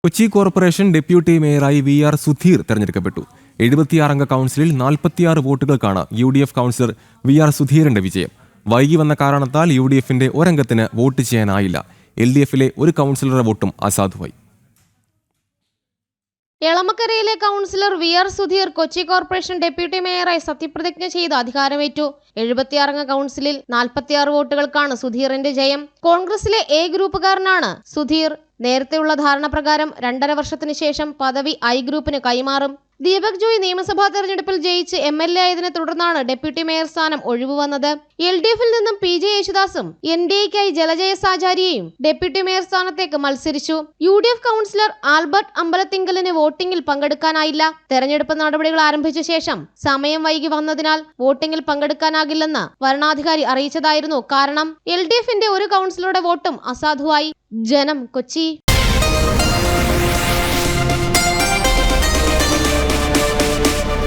Kochi corporation deputy മേയറായി VR Sudheer തെരഞ്ഞെടുക്കപ്പെട്ടു. 76-അംഗ കൗൺസിലിൽ 46 വോട്ടുകൾക്കാണ് UDF കൗൺസിലർ VR സുധീറിന്റെ വിജയം. വൈകി വന്ന കാരണത്താൽ UDFന്റെ ഒരംഗത്തിന് വോട്ട് ചെയ്യാനായില്ല. LDFിലെ ഒരു കൗൺസിലറുടെ വോട്ടും അസാധുവായി. എളമക്കരയിലെ councillor VR Sudheer Kochi corporation deputy മേയറായി സത്യപ്രതിജ്ഞ ചെയ്ത് അധികാരമേറ്റു. 76-അംഗ കൗൺസിലിൽ 46 വോട്ടുകൾക്കാണ് സുധീറിന്റെ ജയം. കോൺഗ്രസിലെ A ഗ്രൂപ്പുകാരനാണ് സുധീർ. നേരത്തെയുള്ള ധാരണ പ്രകാരം 2.5 വർഷത്തിന് ശേഷം പദവി I ഗ്രൂപ്പിന് കൈമാറും. ദീപക് ജോയ് നിയമസഭാ തെരഞ്ഞെടുപ്പിൽ ജയിച്ച് MLA ആയതിനെ തുടർന്നാണ് ഡെപ്യൂട്ടി മേയർ സ്ഥാനം ഒഴിവു വന്നത്. LDFിൽ നിന്നും PJ യേശുദാസും NDAയ്ക്കായി ജലജയ സാചാര്യയും ഡെപ്യൂട്ടി മേയർ സ്ഥാനത്തേക്ക് മത്സരിച്ചു. UDF കൗൺസിലർ ആൽബർട്ട് അമ്പലത്തിങ്കലിന് വോട്ടിംഗിൽ പങ്കെടുക്കാനായില്ല. തെരഞ്ഞെടുപ്പ് നടപടികൾ ആരംഭിച്ച ശേഷം സമയം വൈകി വന്നതിനാൽ വോട്ടിംഗിൽ പങ്കെടുക്കാനാകില്ലെന്ന് വരണാധികാരി അറിയിച്ചതായിരുന്നു കാരണം. LDFന്റെ ഒരു കൗൺസിലറുടെ വോട്ടും അസാധുവായി. ജനം, കൊച്ചി.